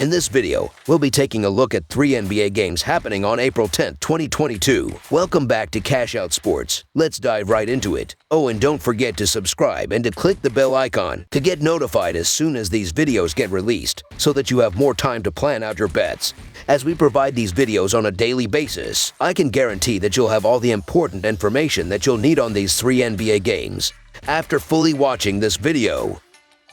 In this video, we'll be taking a look at 3 NBA games happening on April 10, 2022. Welcome back to Cash Out Sports. Let's dive right into it. Oh, and don't forget to subscribe and to click the bell icon to get notified as soon as these videos get released so that you have more time to plan out your bets. As we provide these videos on a daily basis, I can guarantee that you'll have all the important information that you'll need on these 3 NBA games after fully watching this video.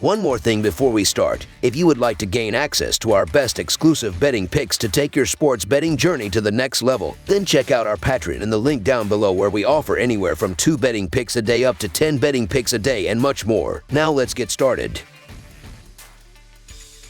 One more thing before we start. If you would like to gain access to our best exclusive betting picks to take your sports betting journey to the next level, then check out our Patreon in the link down below, where we offer anywhere from 2 betting picks a day up to 10 betting picks a day and much more. Now let's get started.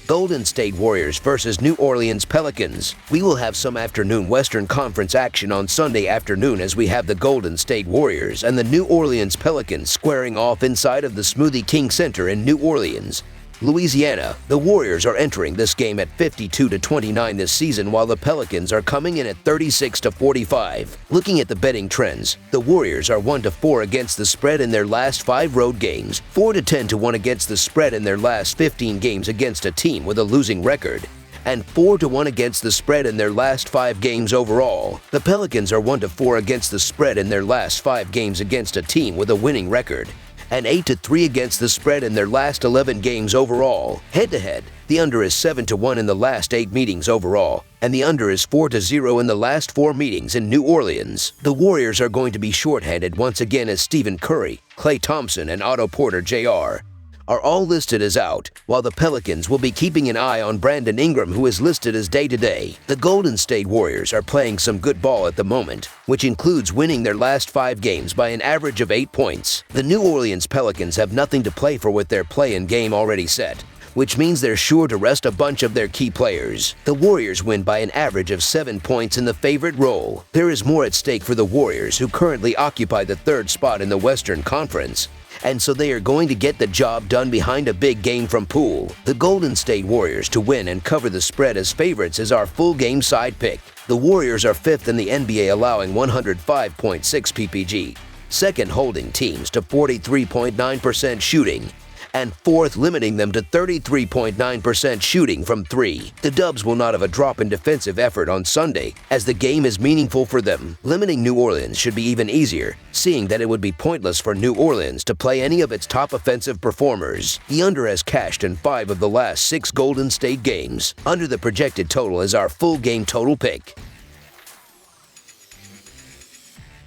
Golden State Warriors versus New Orleans Pelicans. We will have some afternoon Western Conference action on Sunday afternoon as we have the Golden State Warriors and the New Orleans Pelicans squaring off inside of the Smoothie King Center in New Orleans, Louisiana. The Warriors are entering this game at 52-29 this season, while the Pelicans are coming in at 36-45. Looking at the betting trends, the Warriors are 1-4 against the spread in their last 5 road games, 4-10-1 against the spread in their last 15 games against a team with a losing record, and 4-1 against the spread in their last 5 games overall. The Pelicans are 1-4 against the spread in their last 5 games against a team with a winning record, and 8-3 against the spread in their last 11 games overall. Head-to-head, the under is 7-1 in the last 8 meetings overall, and the under is 4-0 in the last 4 meetings in New Orleans. The Warriors are going to be shorthanded once again, as Stephen Curry, Klay Thompson, and Otto Porter Jr. are all listed as out, while the Pelicans will be keeping an eye on Brandon Ingram, who is listed as day-to-day. The Golden State Warriors are playing some good ball at the moment, which includes winning their last 5 games by an average of 8 points. The New Orleans Pelicans have nothing to play for with their play-in game already set, which means they're sure to rest a bunch of their key players. The Warriors win by an average of 7 points in the favorite role. There is more at stake for the Warriors, who currently occupy the 3rd spot in the Western Conference, and so they are going to get the job done behind a big game from Poole. The Golden State Warriors to win and cover the spread as favorites is our full game side pick. The Warriors are 5th in the NBA, allowing 105.6 ppg, 2nd holding teams to 43.9% shooting, and 4th limiting them to 33.9% shooting from 3. The Dubs will not have a drop in defensive effort on Sunday, as the game is meaningful for them. Limiting New Orleans should be even easier, seeing that it would be pointless for New Orleans to play any of its top offensive performers. The under has cashed in 5 of the last 6 Golden State games. Under the projected total is our full game total pick.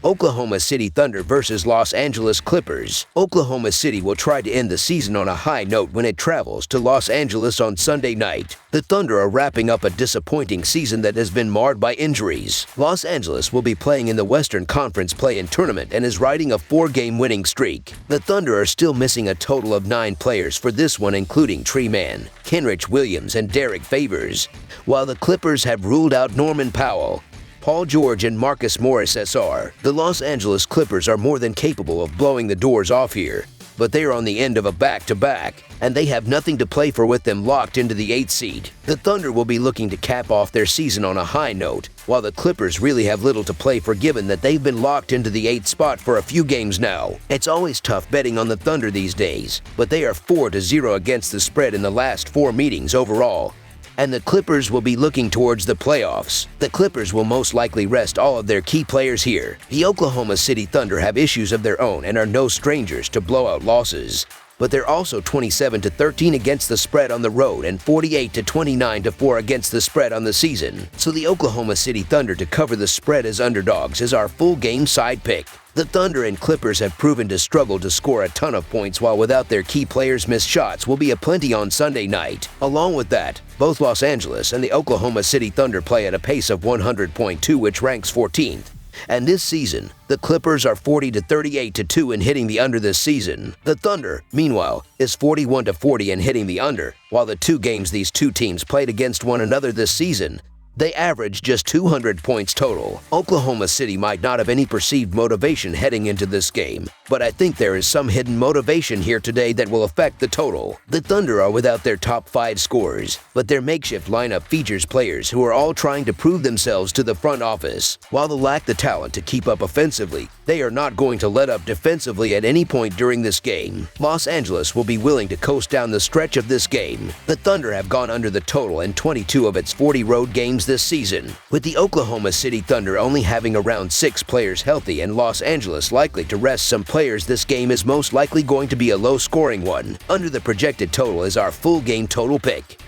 Oklahoma City Thunder versus Los Angeles Clippers. Oklahoma City will try to end the season on a high note when it travels to Los Angeles on Sunday night. The Thunder are wrapping up a disappointing season that has been marred by injuries. Los Angeles will be playing in the Western Conference play-in tournament and is riding a 4-game winning streak. The Thunder are still missing a total of 9 players for this one, including Trey Mann, Kenrich Williams, and Derek Favors, while the Clippers have ruled out Norman Powell, Paul George, and Marcus Morris Sr. The Los Angeles Clippers are more than capable of blowing the doors off here, but they are on the end of a back-to-back, and they have nothing to play for with them locked into the 8th seed. The Thunder will be looking to cap off their season on a high note, while the Clippers really have little to play for, given that they've been locked into the 8th spot for a few games now. It's always tough betting on the Thunder these days, but they are 4-0 against the spread in the last 4 meetings overall, and the Clippers will be looking towards the playoffs. The Clippers will most likely rest all of their key players here. The Oklahoma City Thunder have issues of their own and are no strangers to blowout losses, but they're also 27-13 against the spread on the road and 48-29-4 against the spread on the season. So the Oklahoma City Thunder to cover the spread as underdogs is our full game side pick. The Thunder and Clippers have proven to struggle to score a ton of points, while without their key players, missed shots will be aplenty on Sunday night. Along with that, both Los Angeles and the Oklahoma City Thunder play at a pace of 100.2, which ranks 14th. And this season, the Clippers are 40-38-2 in hitting the under this season. The Thunder, meanwhile, is 41-40 in hitting the under, while the 2 games these 2 teams played against one another this season, They averaged just 200 points total. Oklahoma City might not have any perceived motivation heading into this game, but I think there is some hidden motivation here today that will affect the total. The Thunder are without their top 5 scorers, but their makeshift lineup features players who are all trying to prove themselves to the front office. While they lack the talent to keep up offensively, they are not going to let up defensively at any point during this game. Los Angeles will be willing to coast down the stretch of this game. The Thunder have gone under the total in 22 of its 40 road games this season, with the Oklahoma City Thunder only having around 6 players healthy and Los Angeles likely to rest some players. This game is most likely going to be a low-scoring one. Under the projected total is our full game total pick.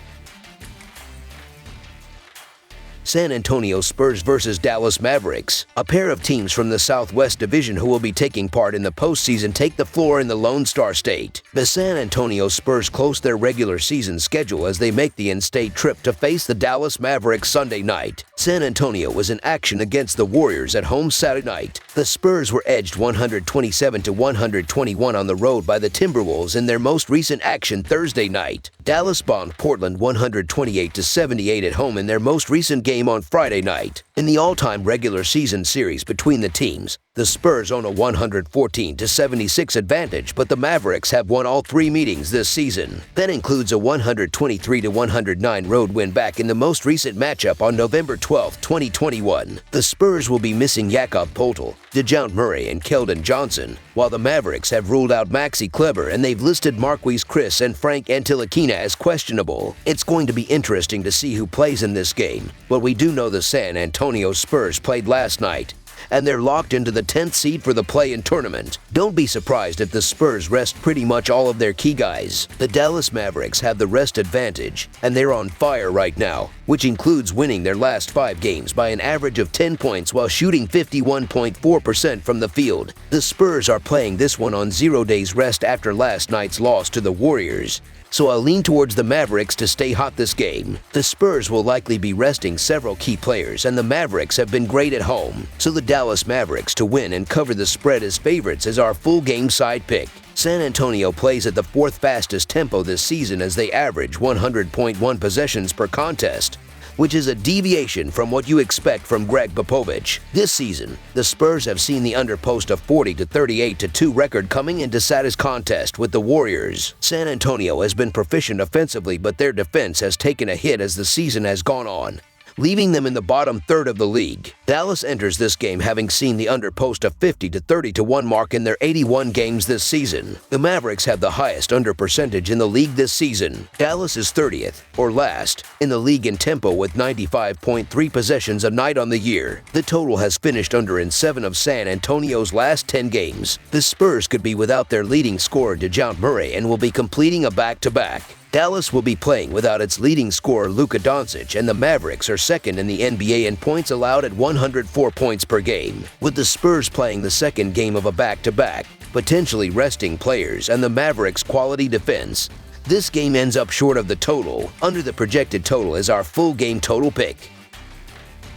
San Antonio Spurs versus Dallas Mavericks. A pair of teams from the Southwest Division who will be taking part in the postseason take the floor in the Lone Star State. The San Antonio Spurs close their regular season schedule as they make the in-state trip to face the Dallas Mavericks Sunday night. San Antonio was in action against the Warriors at home Saturday night. The Spurs were edged 127-121 on the road by the Timberwolves in their most recent action Thursday night. Dallas bombed Portland 128-78 at home in their most recent game on Friday night. In the all-time regular season series between the teams, the Spurs own a 114-76 advantage, but the Mavericks have won all 3 meetings this season. That includes a 123-109 road win back in the most recent matchup on November 12, 2021. The Spurs will be missing Jakob Poeltl, DeJounte Murray, and Keldon Johnson, while the Mavericks have ruled out Maxi Kleber and they've listed Marquise Chris and Frank Ntilikina as questionable. It's going to be interesting to see who plays in this game, but we do know the San Antonio Spurs played last night, and they're locked into the 10th seed for the play-in tournament. Don't be surprised if the Spurs rest pretty much all of their key guys. The Dallas Mavericks have the rest advantage, and they're on fire right now, which includes winning their last 5 games by an average of 10 points while shooting 51.4% from the field. The Spurs are playing this one on 0 days rest after last night's loss to the Warriors, so I'll lean towards the Mavericks to stay hot this game. The Spurs will likely be resting several key players, and the Mavericks have been great at home, so the Dallas Mavericks to win and cover the spread as favorites is our full game side pick. San Antonio plays at the 4th fastest tempo this season as they average 100.1 possessions per contest, which is a deviation from what you expect from Greg Popovich. This season, the Spurs have seen the under post a 40-38-2 record coming into Saturday's contest with the Warriors. San Antonio has been proficient offensively, but their defense has taken a hit as the season has gone on, leaving them in the bottom third of the league. Dallas enters this game having seen the under post a 50-30-1 mark in their 81 games this season. The Mavericks have the highest under percentage in the league this season. Dallas is 30th, or last, in the league in tempo with 95.3 possessions a night on the year. The total has finished under in 7 of San Antonio's last 10 games. The Spurs could be without their leading scorer DeJounte Murray and will be completing a back-to-back. Dallas will be playing without its leading scorer Luka Doncic, and the Mavericks are second in the NBA in points allowed at 104 points per game. With the Spurs playing the second game of a back-to-back, potentially resting players, and the Mavericks' quality defense, this game ends up short of the total. Under the projected total is our full game total pick.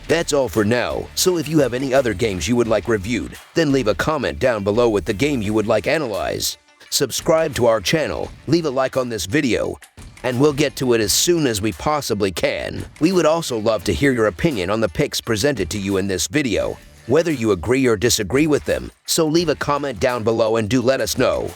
That's all for now, so if you have any other games you would like reviewed, then leave a comment down below with the game you would like analyzed. Subscribe to our channel, leave a like on this video, and we'll get to it as soon as we possibly can. We would also love to hear your opinion on the picks presented to you in this video, whether you agree or disagree with them, so leave a comment down below and do let us know.